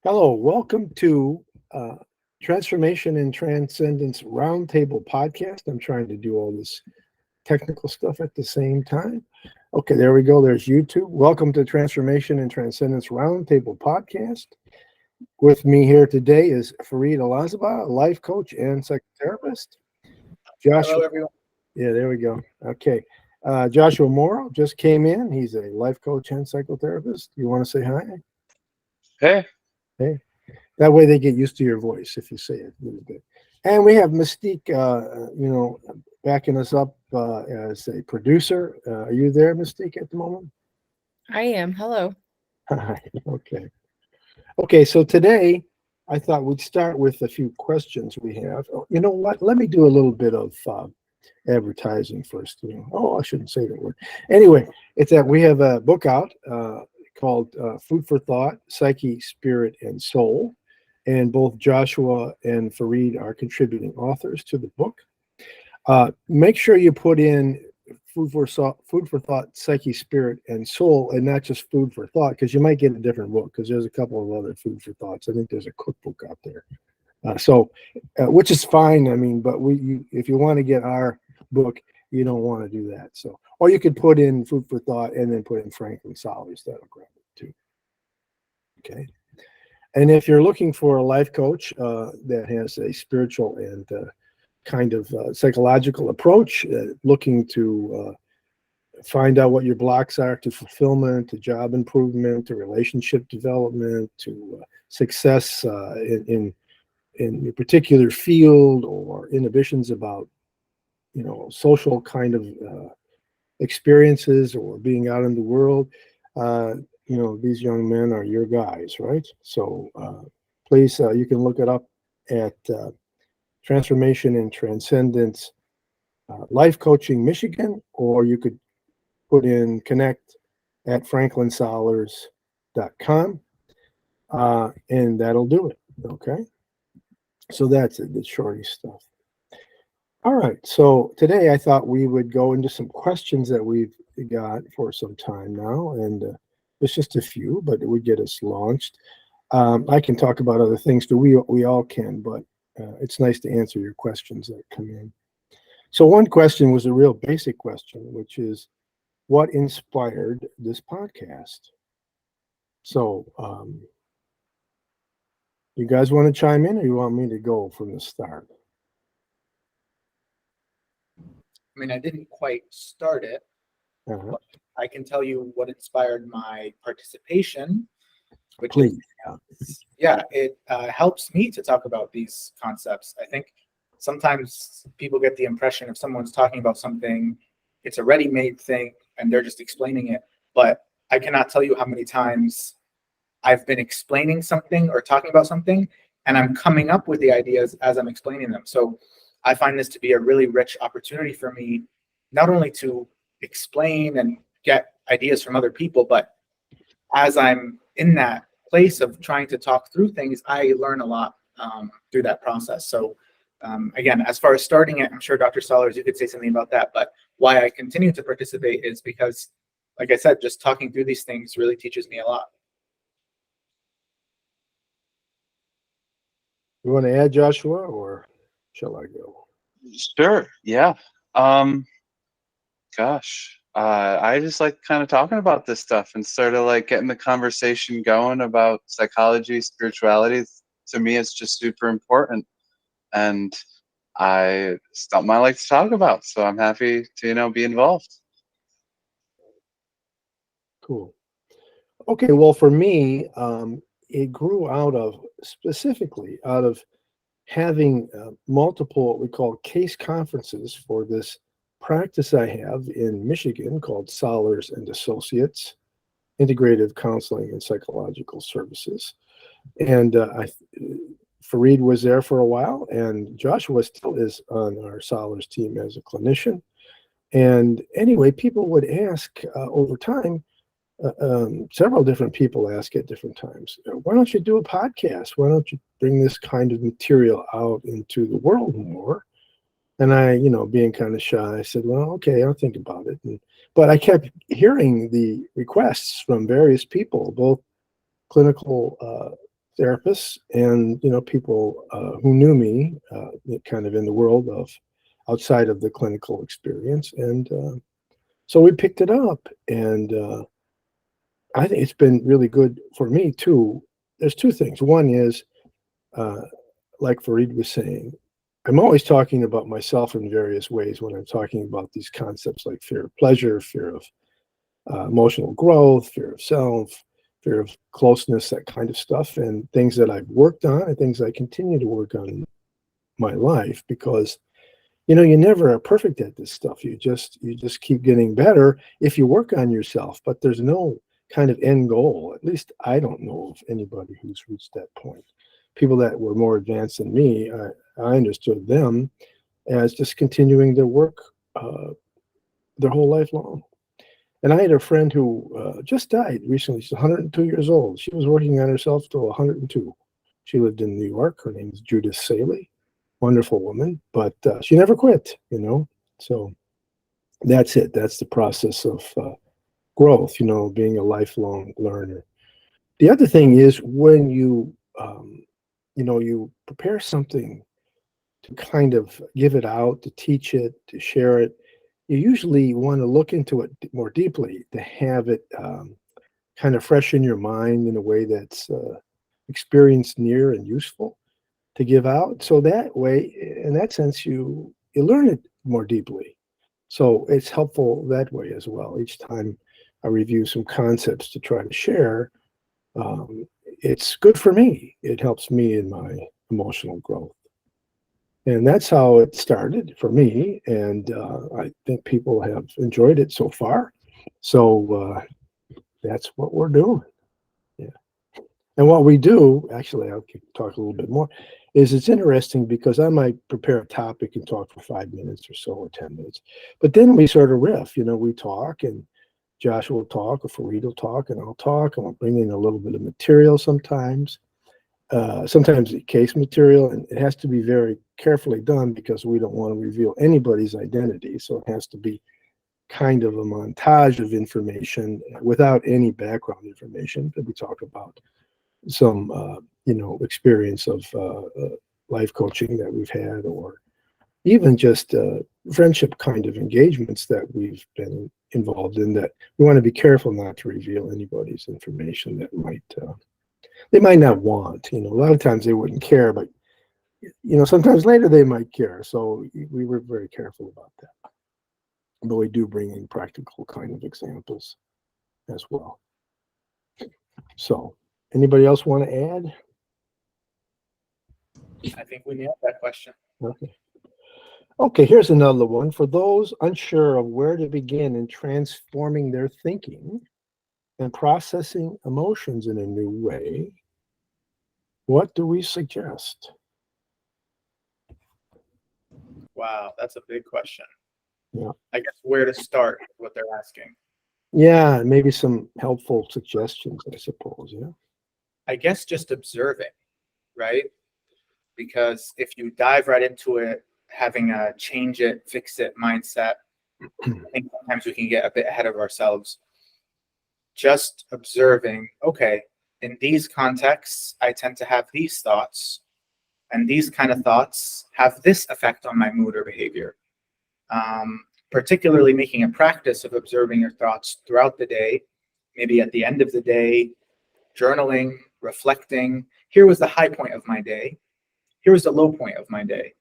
Hello, welcome to Transformation and Transcendence Roundtable podcast. I'm trying to do all this technical stuff at the same time. Okay, there we go. There's YouTube. Welcome to Transformation and Transcendence Roundtable podcast. With me here today is Fareed Alazaba, a life coach and psychotherapist. Joshua, Hello, everyone. yeah, there we go. Okay. Joshua Morrow just came in. He's a life coach and psychotherapist. You want to say hi? Hey, Hey. That way they get used to your voice if you say it a little bit. And we have Mystique, backing us up as a producer. Are you there, Mystique, at the moment? I am. Hello. Hi. Okay. Okay, so today I thought we'd start with a few questions we have. Oh, you know what? Let me do a little bit of advertising first. Oh, I shouldn't say that word. Anyway, it's that we have a book out called Food for Thought, Psyche, Spirit, and Soul. And both Joshua and Fareed are contributing authors to the book. Make sure you put in food for thought, psyche, spirit, and soul, and not just food for thought, because you might get a different book, because there's a couple of other food for thoughts. I think there's a cookbook out there. Which is fine. I mean, but if you want to get our book, you don't want to do that. So, or you could put in food for thought and then put in Franklin Soller's. That'll grab it too. Okay. And if you're looking for a life coach that has a spiritual and kind of psychological approach, looking to find out what your blocks are to fulfillment, to job improvement, to relationship development, to success in your particular field, or inhibitions about, social kind of experiences or being out in the world, these young men are your guys, right? So please, you can look it up at Transformation and Transcendence Life Coaching Michigan, or you could put in connect at franklinsolers.com, and that'll do it. Okay. So that's it, the shorty stuff. All right. So today I thought we would go into some questions that we've got for some time now, and it's just a few, but it would get us launched. I can talk about other things too. We all can, but it's nice to answer your questions that come in. So one question was a real basic question, which is, what inspired this podcast? So you guys want to chime in, or you want me to go from the start? I mean, I didn't quite start it, but I can tell you what inspired my participation, which Please. it helps me to talk about these concepts. I think sometimes people get the impression if someone's talking about something, it's a ready-made thing and they're just explaining it. But I cannot tell you how many times I've been explaining something or talking about something, and I'm coming up with the ideas as I'm explaining them. So I find this to be a really rich opportunity for me, not only to explain and get ideas from other people, but as I'm in that place of trying to talk through things, I learn a lot through that process. So again, as far as starting it, I'm sure Dr. Solers, you could say something about that, but why I continue to participate is because, like I said, just talking through these things really teaches me a lot. You want to add, Joshua, or shall I go? sure. Yeah. I just like kind of talking about this stuff and sort of like getting the conversation going about psychology, spirituality. To me, it's just super important. And it's something I like to talk about. So I'm happy to, be involved. Cool. Okay, well, for me, it grew specifically out of having multiple, what we call case conferences for this practice I have in Michigan called Solers and Associates, Integrative Counseling and Psychological Services. And Fareed was there for a while, and Joshua still is on our Solers team as a clinician. And anyway, people would ask over time, several different people ask at different times, why don't you do a podcast? Why don't you bring this kind of material out into the world more? And I, being kind of shy, I said, well, okay, I'll think about it. But I kept hearing the requests from various people, both clinical therapists and people who knew me kind of in the world of outside of the clinical experience, and so we picked it up, and I think it's been really good for me too. There's two things. One is, like Fareed was saying, I'm always talking about myself in various ways when I'm talking about these concepts like fear of pleasure, fear of emotional growth, fear of self, fear of closeness, that kind of stuff, and things that I've worked on and things I continue to work on in my life, because you never are perfect at this stuff. You just keep getting better if you work on yourself, but there's no kind of end goal. At least I don't know of anybody who's reached that point. People that were more advanced than me, I understood them as just continuing their work their whole life long. And I had a friend who just died recently. She's 102 years old. She was working on herself till 102. She lived in New York. Her name is Judith Saley. Wonderful woman, but she never quit, So that's it. That's the process of growth, being a lifelong learner. The other thing is when you prepare something to kind of give it out, to teach it, to share it, you usually want to look into it more deeply, to have it kind of fresh in your mind in a way that's experienced near and useful to give out. So that way, in that sense, you learn it more deeply. So it's helpful that way as well. Each time I review some concepts to try to share, it's good for me. It helps me in my emotional growth. And that's how it started for me. And I think people have enjoyed it so far. So that's what we're doing. Yeah. And what we do, actually, I'll talk a little bit more, is it's interesting because I might prepare a topic and talk for 5 minutes or so, or 10 minutes. But then we sort of riff, we talk, and Joshua will talk, or Fareed will talk, and I'll talk, and I'll bring in a little bit of material sometimes. Sometimes case material, and it has to be very carefully done because we don't want to reveal anybody's identity. So it has to be kind of a montage of information without any background information. That we talk about some, experience of life coaching that we've had, or even just friendship kind of engagements that we've been involved in, that we want to be careful not to reveal anybody's information that they might not want. A lot of times they wouldn't care, but sometimes later they might care. So we were very careful about that. But we do bring in practical kind of examples as well. So anybody else want to add? I think we nailed that question. Okay, here's another one. For those unsure of where to begin in transforming their thinking and processing emotions in a new way, what do we suggest? Wow, that's a big question. Yeah. I guess where to start is what they're asking. Yeah, maybe some helpful suggestions, I suppose. Yeah. I guess just observing, right? Because if you dive right into it, having a change it, fix it mindset, I think sometimes we can get a bit ahead of ourselves. Just observing, okay, in these contexts, I tend to have these thoughts, and these kind of thoughts have this effect on my mood or behavior. Particularly making a practice of observing your thoughts throughout the day, maybe at the end of the day, journaling, reflecting. Here was the high point of my day. Here was the low point of my day.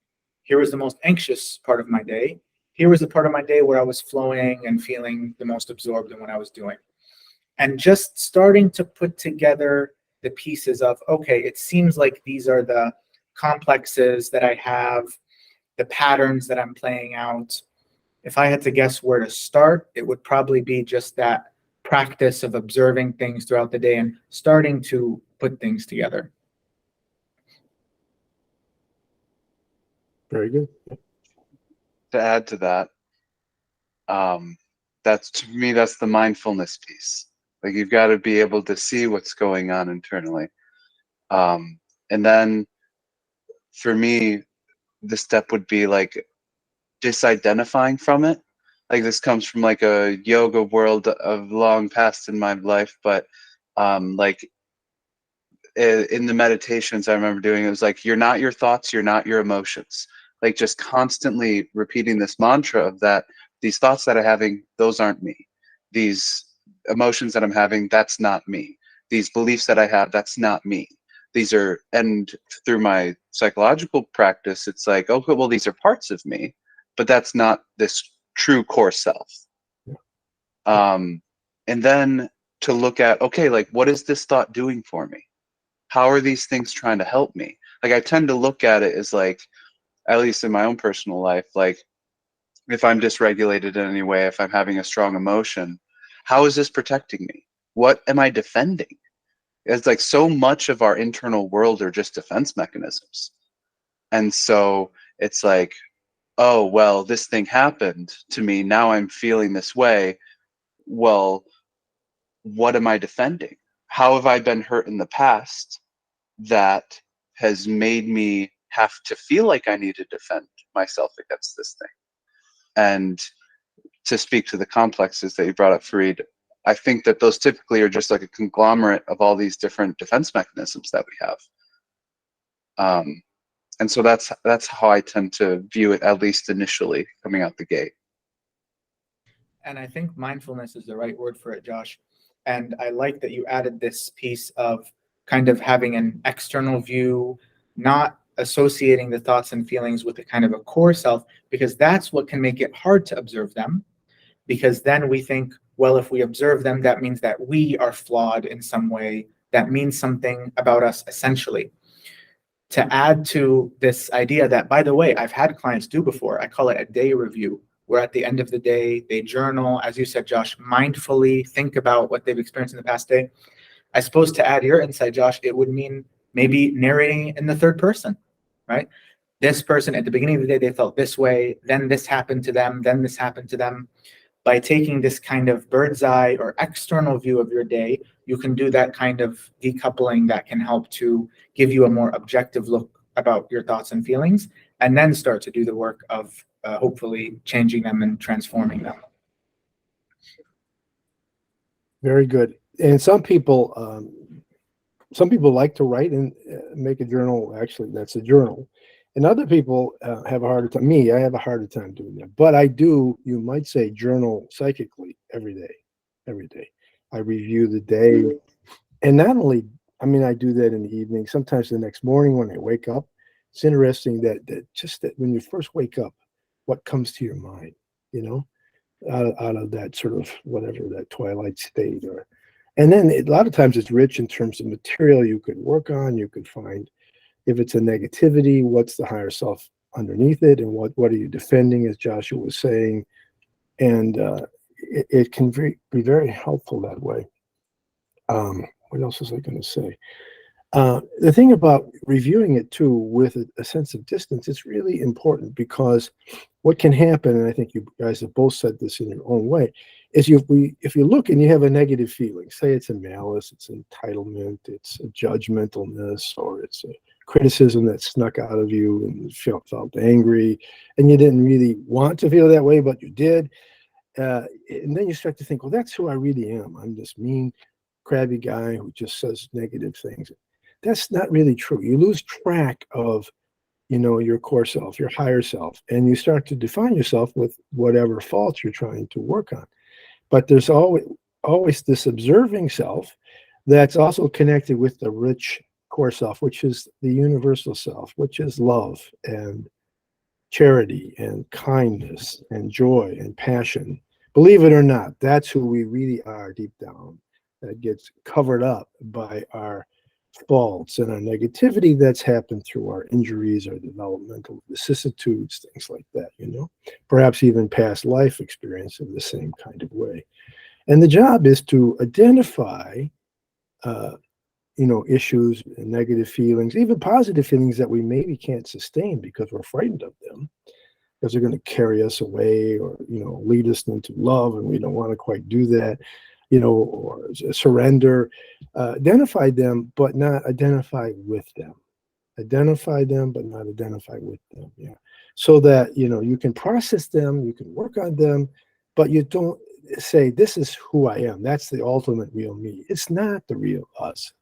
Here was the most anxious part of my day. Here was the part of my day where I was flowing and feeling the most absorbed in what I was doing. And just starting to put together the pieces of, okay, it seems like these are the complexes that I have, the patterns that I'm playing out. If I had to guess where to start, it would probably be just that practice of observing things throughout the day and starting to put things together. Very good. To add to that, that's, to me, that's the mindfulness piece. Like, you've got to be able to see what's going on internally. And then for me, the step would be like disidentifying from it. Like, this comes from like a yoga world of long past in my life, but like in the meditations I remember doing, it was like, you're not your thoughts, you're not your emotions. Like just constantly repeating this mantra of that, these thoughts that I'm having, those aren't me. These emotions that I'm having, that's not me. These beliefs that I have, that's not me. These are, and through my psychological practice, it's like, okay, well, these are parts of me, but that's not this true core self. And then to look at, okay, like, what is this thought doing for me? How are these things trying to help me? Like, I tend to look at it as like, at least in my own personal life, like if I'm dysregulated in any way, if I'm having a strong emotion, how is this protecting me? What am I defending? It's like so much of our internal world are just defense mechanisms. And so it's like, oh, well, this thing happened to me. Now I'm feeling this way. Well, what am I defending? How have I been hurt in the past that has made me have to feel like I need to defend myself against this thing? And to speak to the complexes that you brought up, Fareed, I think that those typically are just like a conglomerate of all these different defense mechanisms that we have. And so that's how I tend to view it, at least initially coming out the gate. And I think mindfulness is the right word for it, Josh. And I like that you added this piece of kind of having an external view, not associating the thoughts and feelings with a kind of a core self, because that's what can make it hard to observe them. Because then we think, well, if we observe them, that means that we are flawed in some way. That means something about us essentially. To add to this idea that, by the way, I've had clients do before, I call it a day review, where at the end of the day, they journal, as you said, Josh, mindfully think about what they've experienced in the past day. I suppose to add your insight, Josh, it would mean maybe narrating in the third person, right? This person at the beginning of the day, they felt this way, then this happened to them, then this happened to them. By taking this kind of bird's eye or external view of your day, you can do that kind of decoupling that can help to give you a more objective look about your thoughts and feelings, and then start to do the work of hopefully changing them and transforming them. Very good. And some people like to write and make a journal. Actually, that's a journal. And other people have a harder time. Me, I have a harder time doing that. But I do, you might say, journal psychically every day. Every day. I review the day. And not only, I mean, I do that in the evening, sometimes the next morning when I wake up. It's interesting that when you first wake up, what comes to your mind, you know, out of that sort of whatever, that twilight state. And then a lot of times it's rich in terms of material you could work on, you could find. If it's a negativity, what's the higher self underneath it, and what are you defending, as Joshua was saying, and it can be very helpful that way. What else was I going to say? The thing about reviewing it too with a sense of distance, it's really important, because what can happen, and I think you guys have both said this in your own way, is if you look and you have a negative feeling, say it's a malice, it's entitlement, it's a judgmentalness, or it's a criticism that snuck out of you and you felt angry, and you didn't really want to feel that way, but you did. And then you start to think, well, that's who I really am. I'm this mean, crabby guy who just says negative things. That's not really true. You lose track of, your core self, your higher self, and you start to define yourself with whatever faults you're trying to work on. But there's always this observing self that's also connected with the rich core self, which is the universal self, which is love and charity and kindness and joy and passion. Believe it or not, that's who we really are deep down. That gets covered up by our faults and our negativity that's happened through our injuries, our developmental vicissitudes, things like that, perhaps even past life experience in the same kind of way. And the job is to identify issues and negative feelings, even positive feelings that we maybe can't sustain because we're frightened of them, because they're going to carry us away or, lead us into love, and we don't want to quite do that, or surrender. Identify them, but not identify with them. Identify them, but not identify with them. Yeah. So that, you can process them, you can work on them, but you don't say, this is who I am. That's the ultimate real me. It's not the real us.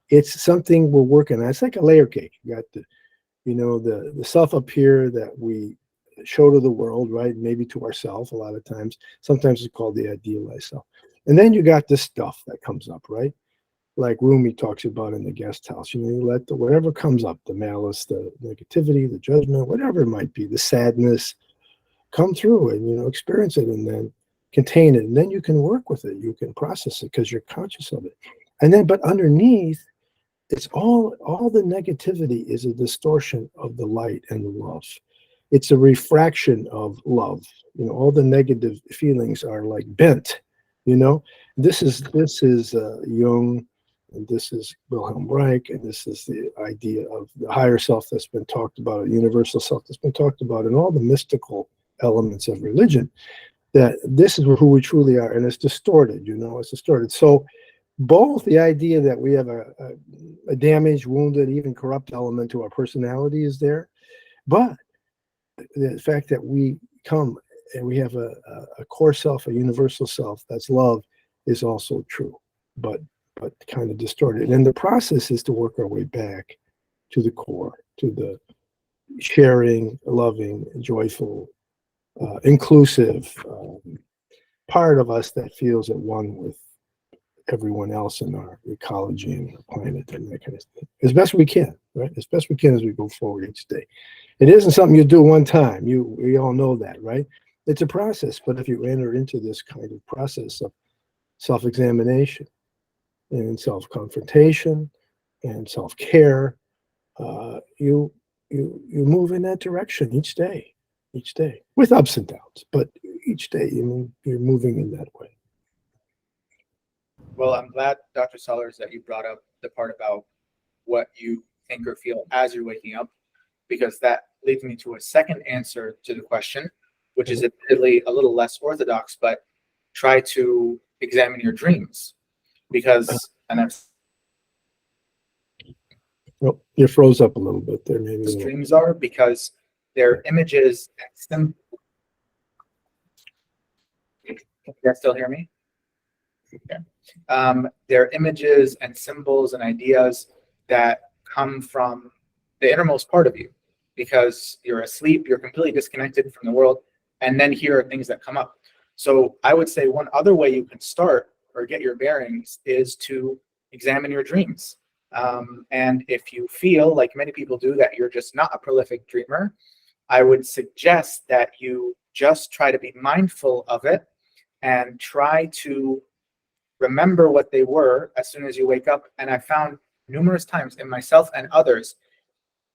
It's something we're working on. It's like a layer cake. You got the, the self up here that we show to the world, right? Maybe to ourselves a lot of times. Sometimes it's called the idealized self. And then you got this stuff that comes up, right? Like Rumi talks about in the guest house. You let whatever comes up, the malice, the negativity, the judgment, whatever it might be, the sadness, come through and experience it, and then contain it, and then you can work with it. You can process it because you're conscious of it. And then, but underneath, it's all the negativity is a distortion of the light and the love. It's a refraction of love. All the negative feelings are like bent. This is Jung, and this is Wilhelm Reich, and this is the idea of the higher self that's been talked about, a universal self that's been talked about, and all the mystical elements of religion. That this is who we truly are, and it's distorted. It's distorted. So both the idea that we have a damaged, wounded, even corrupt element to our personality is there, but the fact that we come and we have a core self, a universal self that's love, is also true, but kind of distorted. And the process is to work our way back to the core, to the sharing, loving, joyful, inclusive part of us that feels at one with everyone else in our ecology and our planet and that kind of thing, as best we can, right? As best we can as we go forward each day. It isn't something you do one time. We all know that, right? It's a process, but if you enter into this kind of process of self-examination and self-confrontation and self-care, you move in that direction each day, with ups and downs, but each day you're moving in that way. Well, I'm glad, Dr. Sellers, that you brought up the part about what you think or feel as you're waking up, because that leads me to a second answer to the question, which is admittedly a little less orthodox, but try to examine your dreams. Because, and I've Well, you froze up a little bit there, maybe. dreams are because they're images and can you guys still hear me? Okay. They're images and symbols and ideas that come from the innermost part of you, because you're asleep, you're completely disconnected from the world, and then here are things that come up. So I would say one other way you can start or get your bearings is to examine your dreams. And if you feel, like many people do, that you're just not a prolific dreamer, I would suggest that you just try to be mindful of it and try to remember what they were as soon as you wake up. And I found numerous times in myself and others,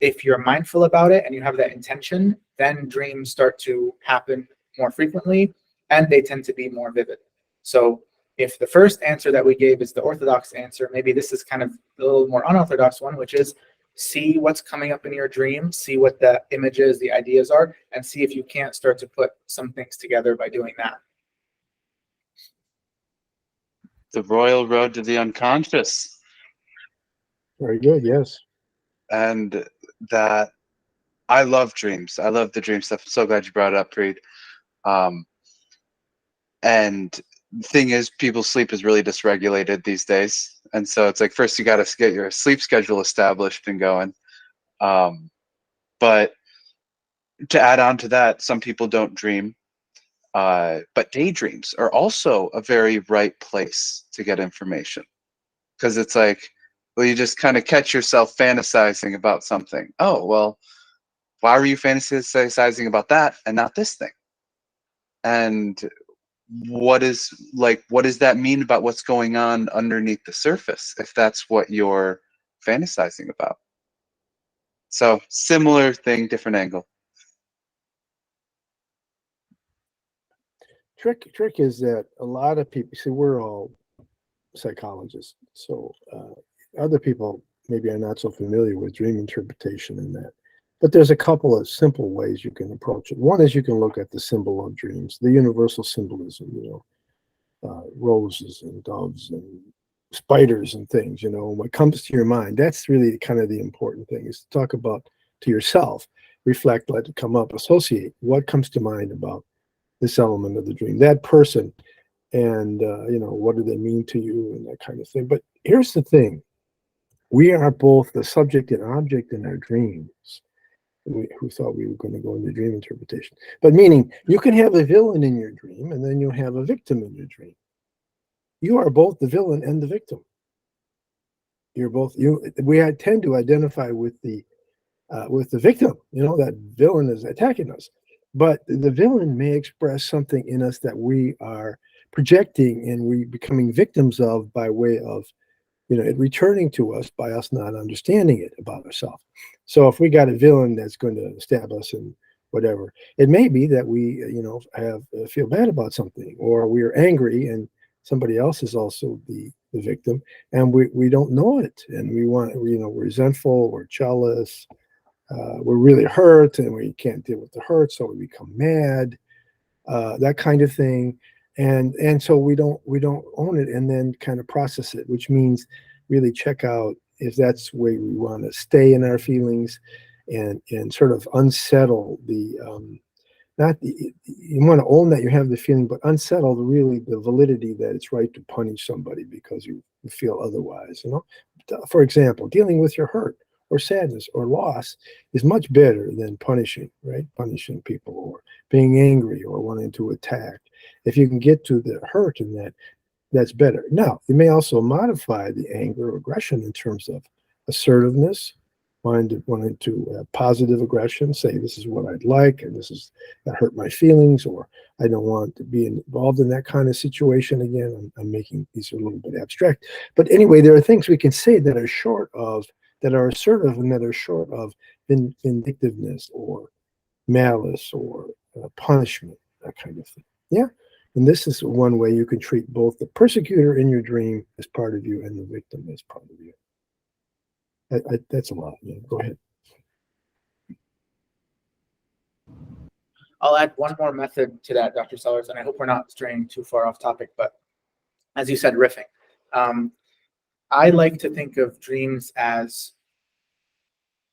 if you're mindful about it and you have that intention, then dreams start to happen more frequently and they tend to be more vivid. So if the first answer that we gave is the orthodox answer, maybe this is kind of a little more unorthodox one, which is see what's coming up in your dream, see what the images, the ideas are, and see if you can't start to put some things together by doing that. The royal road to the unconscious. Very good, yes. And that, I love dreams. I love the dream stuff. I'm so glad you brought it up, Preet. And the thing is, people's sleep is really dysregulated these days. And so it's like, first you got to get your sleep schedule established and going. But to add on to that, some people don't dream. But daydreams are also a very right place to get information, because it's like, well, you just kind of catch yourself fantasizing about something. Oh, well, why were you fantasizing about that and not this thing? And what does that mean about what's going on underneath the surface, if that's what you're fantasizing about? So similar thing, different angle. Trick is that a lot of people, see, we're all psychologists, so other people maybe are not so familiar with dream interpretation and that. But there's a couple of simple ways you can approach it. One is you can look at the symbol of dreams, the universal symbolism, roses and doves and spiders and things, what comes to your mind. That's really kind of the important thing, is to talk about to yourself, reflect, let it come up, associate what comes to mind about this element of the dream, that person, and what do they mean to you, and that kind of thing. But here's the thing, We are both the subject and object in our dreams. Who thought we were going to go into dream interpretation? But meaning, you can have a villain in your dream, and then you'll have a victim in your dream. You are both the villain and the victim. You're both you. We tend to identify with the victim. That villain is attacking us, but the villain may express something in us that we are projecting and we becoming victims of by way of it returning to us by us not understanding it about ourselves. So if we got a villain that's going to stab us and whatever, it may be that we feel bad about something, or we are angry and somebody else is also the victim, and we don't know it, and we're resentful, we're jealous, we're really hurt, and we can't deal with the hurt, so we become mad, that kind of thing. And so we don't own it and then kind of process it, which means really check out if that's the way we want to stay in our feelings, and sort of unsettle the you want to own that you have the feeling, but unsettle really the validity that it's right to punish somebody because you feel otherwise. For example, dealing with your hurt or sadness or loss is much better than punishing people, or being angry or wanting to attack. If you can get to the hurt in that's better. Now, you may also modify the anger or aggression in terms of assertiveness, wanting to positive aggression, say this is what I'd like, and that hurt my feelings, or I don't want to be involved in that kind of situation again. I'm making these a little bit abstract. But anyway, there are things we can say that are assertive and that are short of vindictiveness or malice or punishment, that kind of thing. Yeah. And this is one way you can treat both the persecutor in your dream as part of you and the victim as part of you. That's a lot. Yeah, go ahead. I'll add one more method to that, Dr. Sellers, and I hope we're not straying too far off topic, but as you said, riffing. I like to think of dreams as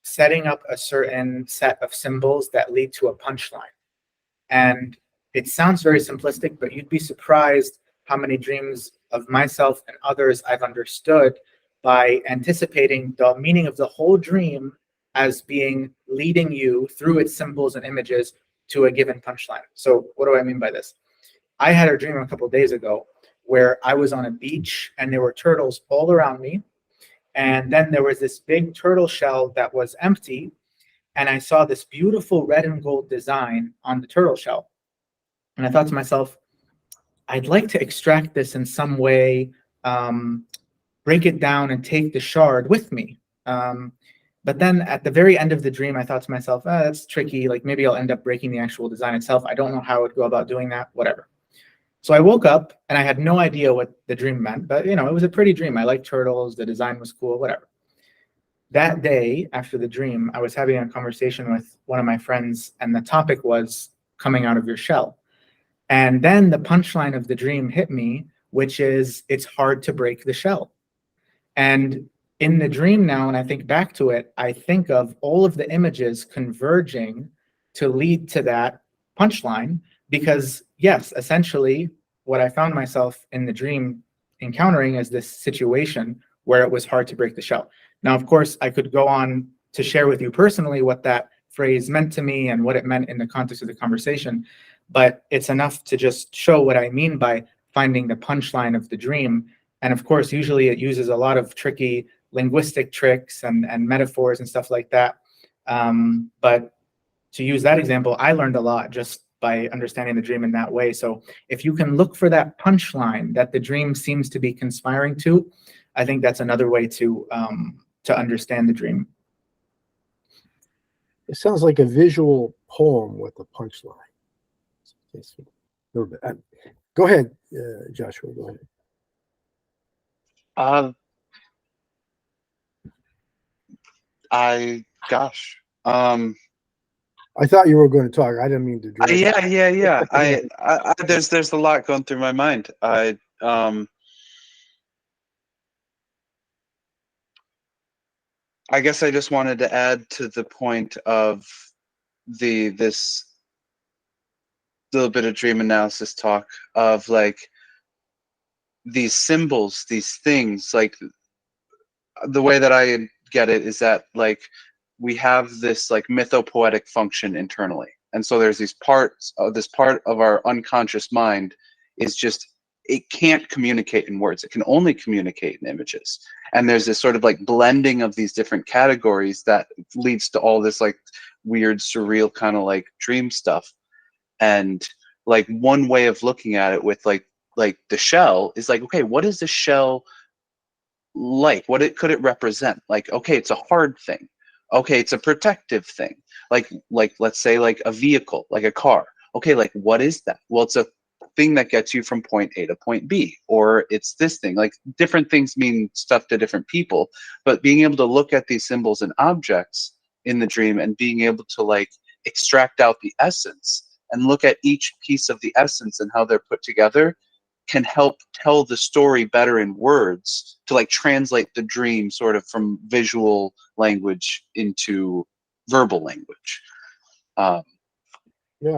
setting up a certain set of symbols that lead to a punchline. And it sounds very simplistic, but you'd be surprised how many dreams of myself and others I've understood by anticipating the meaning of the whole dream as being leading you through its symbols and images to a given punchline. So what do I mean by this? I had a dream a couple of days ago where I was on a beach and there were turtles all around me. And then there was this big turtle shell that was empty. And I saw this beautiful red and gold design on the turtle shell. And I thought to myself, I'd like to extract this in some way, break it down and take the shard with me. But then at the very end of the dream, I thought to myself, that's tricky. Like maybe I'll end up breaking the actual design itself. I don't know how I would go about doing that, whatever. So I woke up and I had no idea what the dream meant, but it was a pretty dream. I liked turtles, the design was cool, whatever. That day after the dream, I was having a conversation with one of my friends and the topic was coming out of your shell. And then the punchline of the dream hit me, which is it's hard to break the shell. And in the dream now, when I think back to it, I think of all of the images converging to lead to that punchline because, yes, essentially what I found myself in the dream encountering is this situation where it was hard to break the shell. Now, of course, I could go on to share with you personally what that phrase meant to me and what it meant in the context of the conversation, but it's enough to just show what I mean by finding the punchline of the dream. And of course, usually it uses a lot of tricky linguistic tricks and metaphors and stuff like that. But to use that example, I learned a lot just by understanding the dream in that way. So if you can look for that punchline that the dream seems to be conspiring to, I think that's another way to understand the dream. It sounds like a visual poem with a punchline. Go ahead, Joshua. Go ahead. I thought you were going to talk. I didn't mean to drag yeah. I there's a lot going through my mind. I guess I just wanted to add to the point of this little bit of dream analysis talk of like these symbols, these things. Like the way that I get it is that like we have this like mythopoetic function internally, and so there's these parts of this part of our unconscious mind is just, it can't communicate in words, it can only communicate in images, and there's this sort of like blending of these different categories that leads to all this like weird surreal kind of like dream stuff. And like one way of looking at it with like the shell is like, okay, what is the shell like? Could it represent? Like, okay, it's a hard thing. Okay, it's a protective thing. Like let's say like a vehicle, like a car. Okay, like what is that? Well, it's a thing that gets you from point A to point B, or it's this thing. Like different things mean stuff to different people, but being able to look at these symbols and objects in the dream and being able to like extract out the essence and look at each piece of the essence and how they're put together can help tell the story better in words, to like translate the dream sort of from visual language into verbal language. Yeah,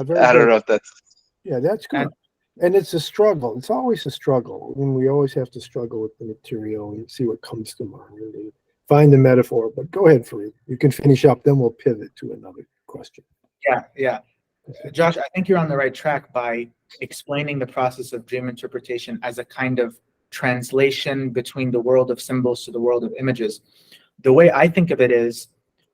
very I don't good. know if that's... Yeah, that's good. And it's a struggle. It's always a struggle. And we always have to struggle with the material and see what comes to mind and find the metaphor. But go ahead, Fareed. You can finish up, then we'll pivot to another question. Yeah. Josh, I think you're on the right track by explaining the process of dream interpretation as a kind of translation between the world of symbols to the world of images. The way I think of it is,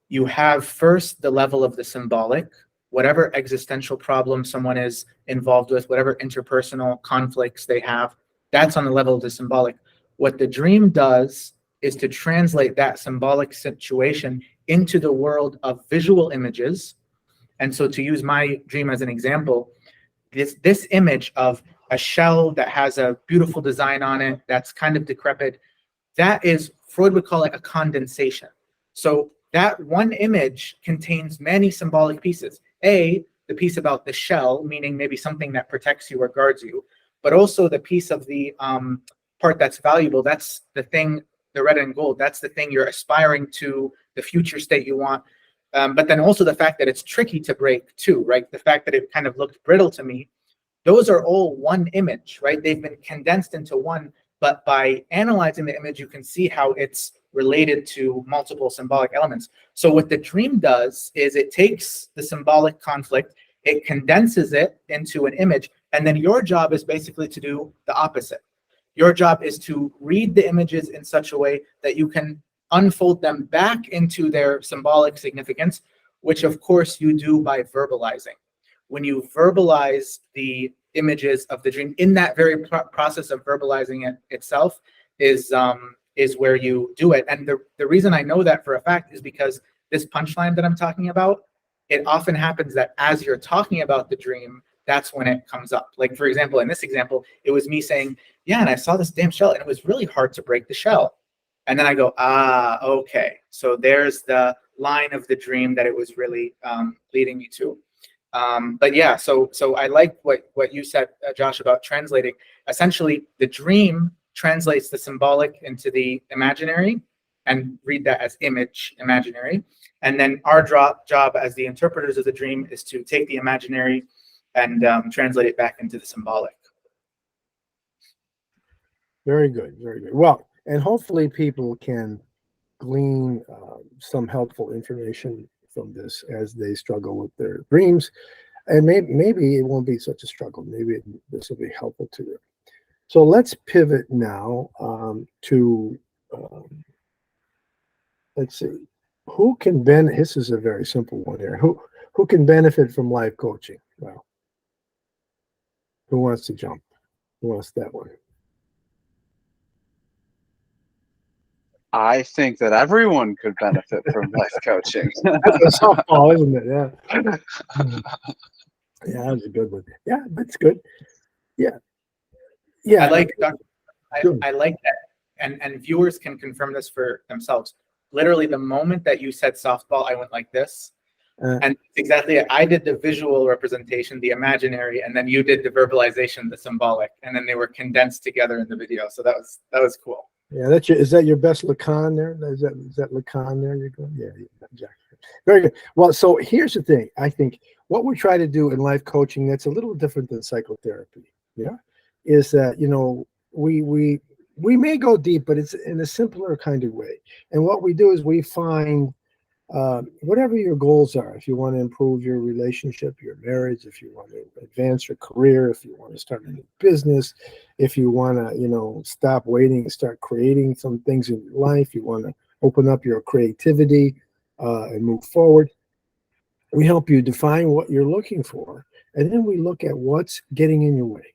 you have first the level of the symbolic, whatever existential problem someone is involved with, whatever interpersonal conflicts they have, that's on the level of the symbolic. What the dream does is to translate that symbolic situation into the world of visual images. And so, to use my dream as an example, this image of a shell that has a beautiful design on it that's kind of decrepit, that is, Freud would call it a condensation. So that one image contains many symbolic pieces. The piece about the shell, meaning maybe something that protects you or guards you, but also the piece of the part that's valuable. That's the thing, the red and gold. That's the thing you're aspiring to, the future state you want. But then also the fact that it's tricky to break too, right? The fact that it kind of looked brittle to me. Those are all one image, right? They've been condensed into one, but by analyzing the image, you can see how it's related to multiple symbolic elements. So what the dream does is it takes the symbolic conflict, it condenses it into an image, and then your job is basically to do the opposite. Your job is to read the images in such a way that you can unfold them back into their symbolic significance, which of course you do by verbalizing. When you verbalize the images of the dream, in that very process of verbalizing it itself is where you do it. And the reason I know that for a fact is because this punchline that I'm talking about, it often happens that as you're talking about the dream, that's when it comes up. Like, for example, in this example, it was me saying, yeah, and I saw this damn shell and it was really hard to break the shell. And then I go, okay. So there's the line of the dream that it was really leading me to. But yeah, so I like what you said, Josh, about translating. Essentially, the dream translates the symbolic into the imaginary, and read that as imaginary. And then our job as the interpreters of the dream is to take the imaginary and translate it back into the symbolic. Very good, very good. Well, and hopefully people can glean some helpful information from this as they struggle with their dreams. And maybe it won't be such a struggle. Maybe this will be helpful to them. So let's pivot now to, let's see, who can benefit? This is a very simple one here. Who can benefit from life coaching? Well, who wants to jump? Who wants that one? I think that everyone could benefit from life coaching. That's a softball, isn't it? Yeah. Yeah, that was a good one. Yeah, that's good. Yeah. I like I like that, and viewers can confirm this for themselves. Literally, the moment that you said softball, I went like this, and exactly it. I did the visual representation, the imaginary, and then you did the verbalization, the symbolic, and then they were condensed together in the video. So that was cool. Yeah, is that your best Lacan there? Is that Lacan there you're going? Yeah, exactly. Very good. Well, so here's the thing. I think what we try to do in life coaching that's a little different than psychotherapy, is that, we we may go deep, but it's in a simpler kind of way. And what we do is we find whatever your goals are. If you want to improve your relationship, your marriage, if you want to advance your career, if you want to start a new business, if you want to, stop waiting and start creating some things in your life, you want to open up your creativity and move forward. We help you define what you're looking for, and then we look at what's getting in your way.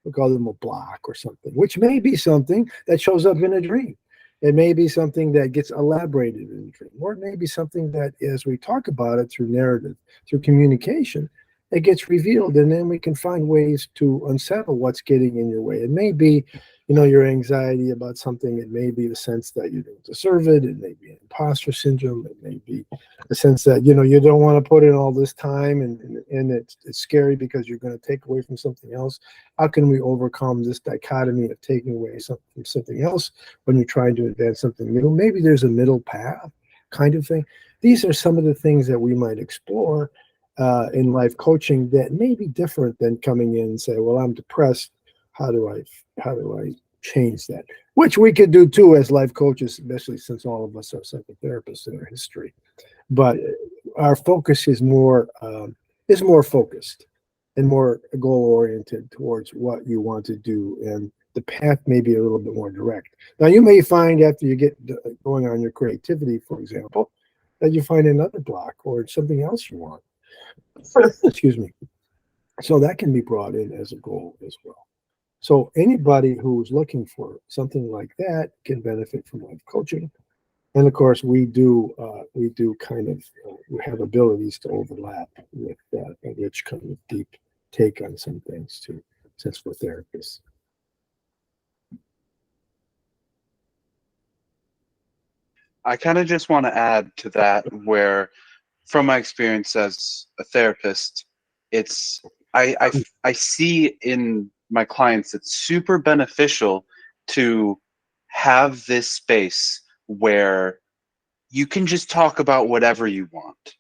We call them a block or something, which may be something that shows up in a dream. It may be something that gets elaborated in a dream, or it may be something that, as we talk about it through narrative, through communication, it gets revealed, and then we can find ways to unsettle what's getting in your way. It may be, your anxiety about something. It may be the sense that you don't deserve it. It may be imposter syndrome. It may be the sense that, you don't want to put in all this time, and it's scary because you're going to take away from something else. How can we overcome this dichotomy of taking away something from something else when you're trying to advance something new? Maybe there's a middle path kind of thing. These are some of the things that we might explore in life coaching that may be different than coming in and say, well, I'm depressed. How do I change that? Which we could do too as life coaches, especially since all of us are psychotherapists in our history. But our focus is more focused and more goal oriented towards what you want to do, and the path may be a little bit more direct. Now, you may find after you get going on your creativity, for example, that you find another block or something else you want. Excuse me. So that can be brought in as a goal as well. So anybody who's looking for something like that can benefit from life coaching. And of course, we do kind of we have abilities to overlap with a rich kind of deep take on some things too, since we're therapists. I kind of just want to add to that, where from my experience as a therapist, it's I see in my clients it's super beneficial to have this space where you can just talk about whatever you want,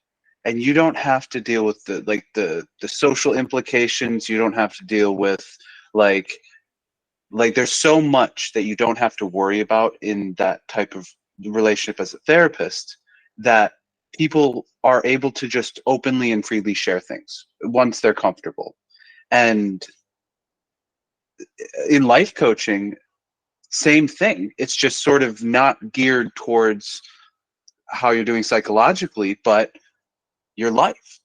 and you don't have to deal with the social implications. You don't have to deal with like there's so much that you don't have to worry about in that type of relationship as a therapist, that people are able to just openly and freely share things once they're comfortable. And in life coaching, same thing. It's just sort of not geared towards how you're doing psychologically, but your life.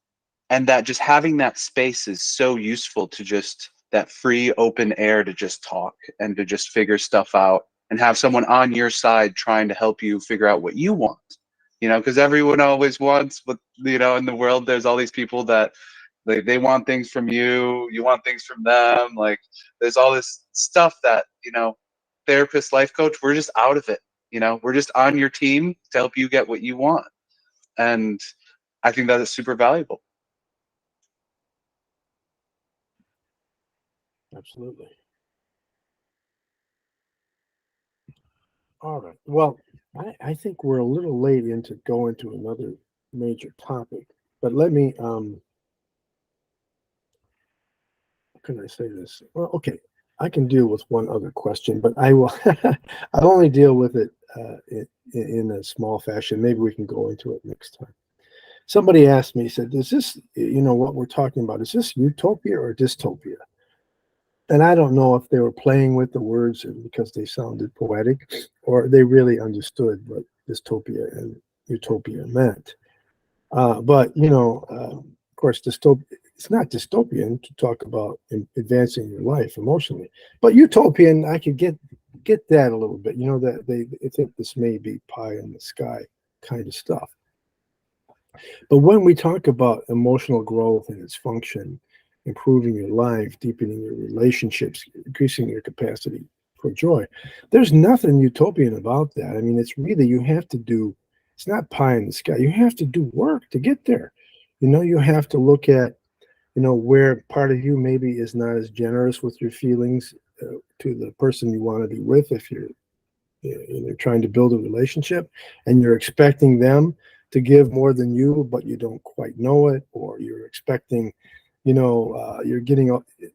And that just having that space is so useful, to just that free open air to just talk and to just figure stuff out, and have someone on your side trying to help you figure out what you want. Because everyone always wants, but in the world, there's all these people that they want things from you, you want things from them. Like, there's all this stuff that, therapist, life coach, we're just out of it. We're just on your team to help you get what you want. And I think that is super valuable. Absolutely. All right. Well, I think we're a little late into going to another major topic, but let me, how can I say this? Well, okay, I can deal with one other question, but I will, I'll only deal with it in a small fashion. Maybe we can go into it next time. Somebody asked me, said, is this, what we're talking about, is this utopia or dystopia? And I don't know if they were playing with the words because they sounded poetic, or they really understood what dystopia and utopia meant. But of course, it's not dystopian to talk about advancing your life emotionally, but utopian, I could get that a little bit. That they think this may be pie in the sky kind of stuff. But when we talk about emotional growth and its function, improving your life, deepening your relationships, increasing your capacity for joy, there's nothing utopian about that. I mean, it's really, it's not pie in the sky. You have to do work to get there. You have to look at, where part of you maybe is not as generous with your feelings to the person you want to be with. If you're trying to build a relationship and you're expecting them to give more than you, but you don't quite know it, or you're expecting, you're getting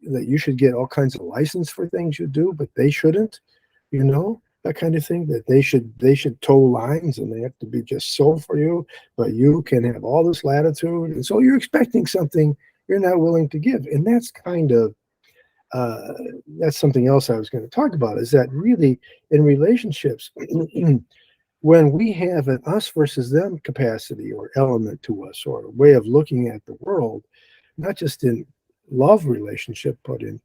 that you should get all kinds of license for things you do, but they shouldn't. you know, that kind of thing, that they should toe lines and they have to be just so for you, but you can have all this latitude. And so you're expecting something you're not willing to give. And that's kind of, that's something else I was going to talk about, is that really in relationships, when we have an us versus them capacity or element to us, or a way of looking at the world, not just in love relationship, but in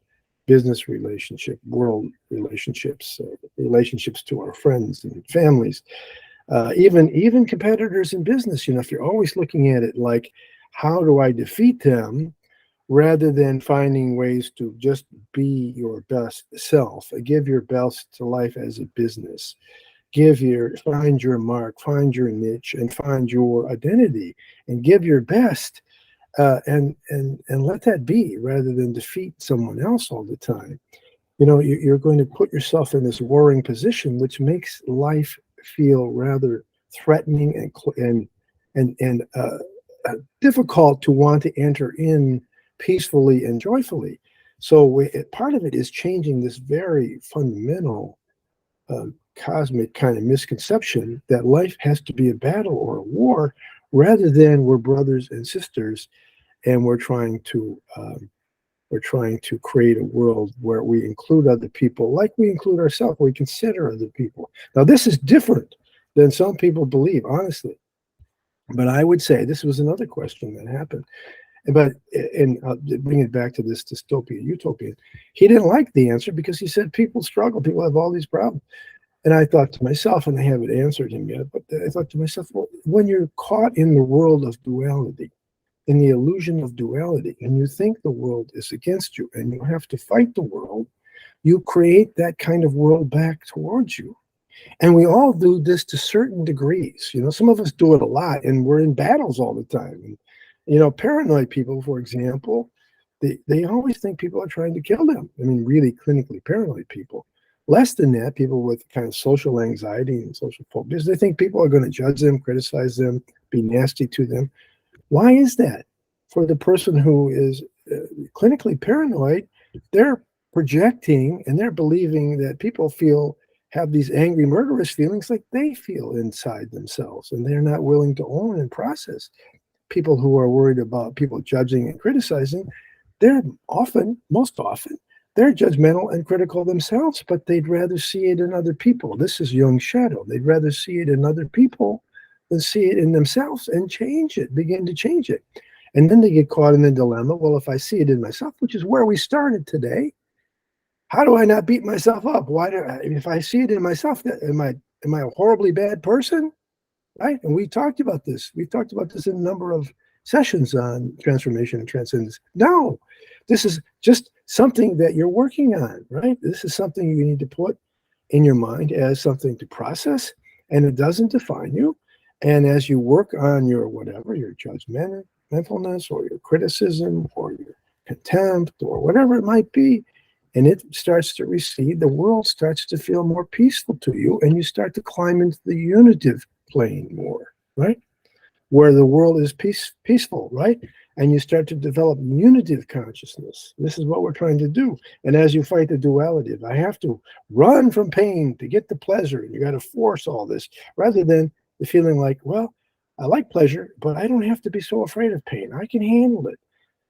business relationship, world relationships, relationships to our friends and families, even competitors in business. You know, if you're always looking at it like, how do I defeat them, rather than finding ways to just be your best self, give your best to life as a business, find your mark, find your niche, and find your identity, and give your best, and let that be, rather than defeat someone else all the time. You know, you're going to put yourself in this warring position, which makes life feel rather threatening and difficult to want to enter in peacefully and joyfully. So part of it is changing this very fundamental cosmic kind of misconception that life has to be a battle or a war, rather than we're brothers and sisters, and we're trying to create a world where we include other people like we include ourselves. We consider other people. Now, this is different than some people believe, honestly. But I would say this was another question that happened. But and bring it back to this dystopia, utopia. He didn't like the answer because he said people struggle, people have all these problems. And I thought to myself, and I haven't answered him yet, but I thought to myself, well, when you're caught in the world of duality, in the illusion of duality, and you think the world is against you and you have to fight the world, you create that kind of world back towards you. And we all do this to certain degrees. You know, some of us do it a lot, and we're in battles all the time. And, you know, paranoid people, for example, they always think people are trying to kill them. I mean, really clinically paranoid people. Less than that, people with kind of social anxiety and social phobias, they think people are going to judge them, criticize them, be nasty to them. Why is that? For the person who is clinically paranoid, they're projecting and they're believing that people have these angry, murderous feelings like they feel inside themselves, and they're not willing to own and process. People who are worried about people judging and criticizing, they're most often, they're judgmental and critical themselves, but they'd rather see it in other people. This is Jung's shadow. They'd rather see it in other people than see it in themselves and begin to change it. And then they get caught in the dilemma, well, if I see it in myself, which is where we started today, how do I not beat myself up? If I see it in myself, am I a horribly bad person? Right? And we talked about this. We've talked about this in a number of sessions on transformation and transcendence. No, this is just something that you're working on, right? This is something you need to put in your mind as something to process, and it doesn't define you. And as you work on your whatever, your judgmentalness or your criticism or your contempt or whatever it might be, and it starts to recede, the world starts to feel more peaceful to you, and you start to climb into the unitive plane more, right? Where the world is peaceful, right? And you start to develop unitive consciousness. This is what we're trying to do. And as you fight the duality, if I have to run from pain to get the pleasure, and you got to force all this, rather than the feeling like, well, I like pleasure, but I don't have to be so afraid of pain. I can handle it.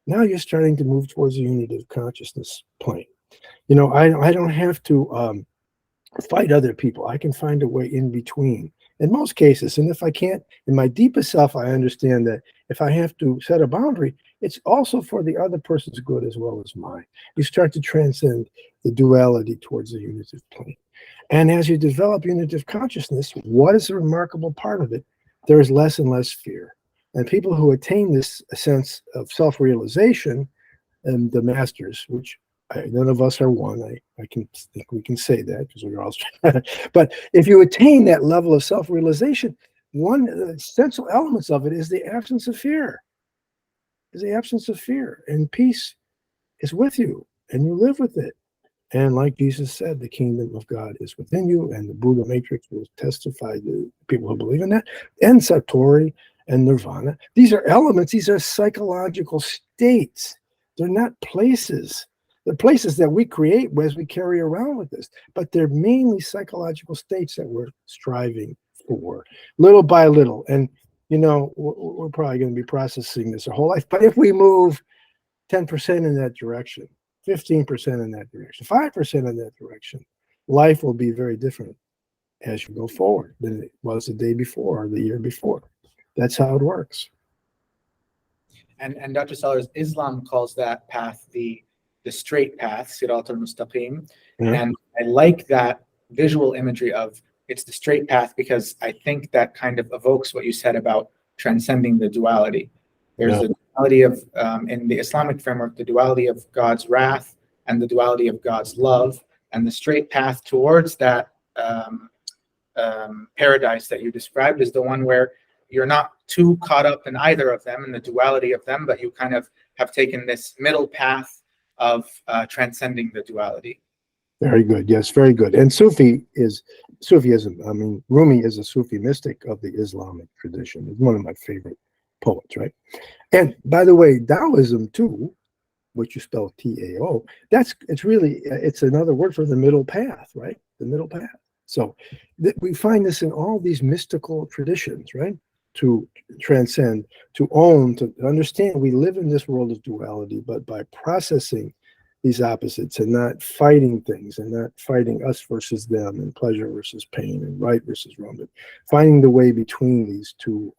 Now you're starting to move towards a unitive consciousness plane. You know, I don't have to fight other people. I can find a way in between in most cases. And if I can't, in my deepest self, I understand that if I have to set a boundary, it's also for the other person's good as well as mine. You start to transcend the duality towards the unitive plane. And as you develop unitive consciousness, what is the remarkable part of it? There is less and less fear. And people who attain this sense of self-realization, and the masters, which none of us are one. I can think we can say that because we're all. But if you attain that level of self-realization, one of the essential elements of it is the absence of fear. Is the absence of fear, and peace is with you, and you live with it. And like Jesus said, the kingdom of God is within you, and the Buddha matrix will testify to people who believe in that. And Satori and Nirvana. These are elements. These are psychological states. They're not places. The places that we create as we carry around with us, but they're mainly psychological states that we're striving for, little by little. And you know, we're probably going to be processing this our whole life. But if we move 10% in that direction, 15% in that direction, 5% in that direction, life will be very different as you go forward than it was the day before or the year before. That's how it works. And Dr. Sellers, Islam calls that path the straight path, Sirat al-Mustaqim. Yeah. And I like that visual imagery of it's the straight path because I think that kind of evokes what you said about transcending the duality. There's Yeah. a duality of, in the Islamic framework, the duality of God's wrath and the duality of God's love, and the straight path towards that paradise that you described is the one where you're not too caught up in either of them, in the duality of them, but you kind of have taken this middle path of transcending the duality. Very good. Yes, very good. And Sufism. I mean, Rumi is a Sufi mystic of the Islamic tradition. He's one of my favorite poets, right? And by the way, Taoism too, which you spell T-A-O, it's another word for the middle path, right? The middle path. So we find this in all these mystical traditions, right? To transcend, to own, to understand we live in this world of duality, but by processing these opposites and not fighting things and not fighting us versus them and pleasure versus pain and right versus wrong, but finding the way between these two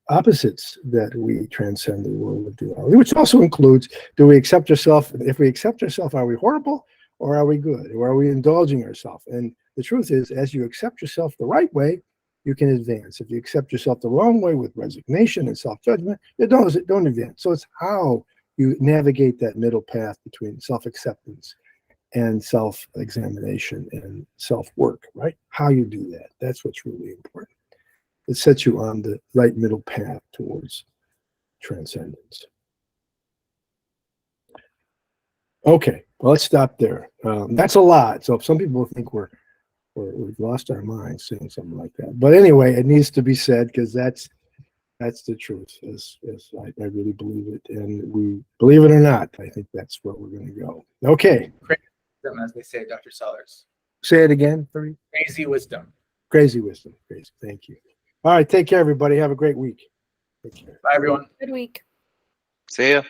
opposites that we transcend the world of duality, which also includes, do we accept ourselves? If we accept ourselves, are we horrible or are we good? Or are we indulging ourselves? And the truth is, as you accept yourself the right way, you can advance. If you accept yourself the wrong way with resignation and self-judgment, you don't advance. So it's how you navigate that middle path between self-acceptance and self-examination and self-work, right? How you do that. That's what's really important. It sets you on the right middle path towards transcendence. Okay, well, let's stop there. That's a lot. So some people think we've lost our minds saying something like that. But anyway, it needs to be said because that's the truth, as I really believe it. And we believe it or not, I think that's where we're going to go. Okay. Crazy wisdom, as they say, Dr. Sellers. Say it again for me. Crazy wisdom. Crazy wisdom. Crazy. Thank you. All right. Take care, everybody. Have a great week. Take care. Bye, everyone. Good week. See ya.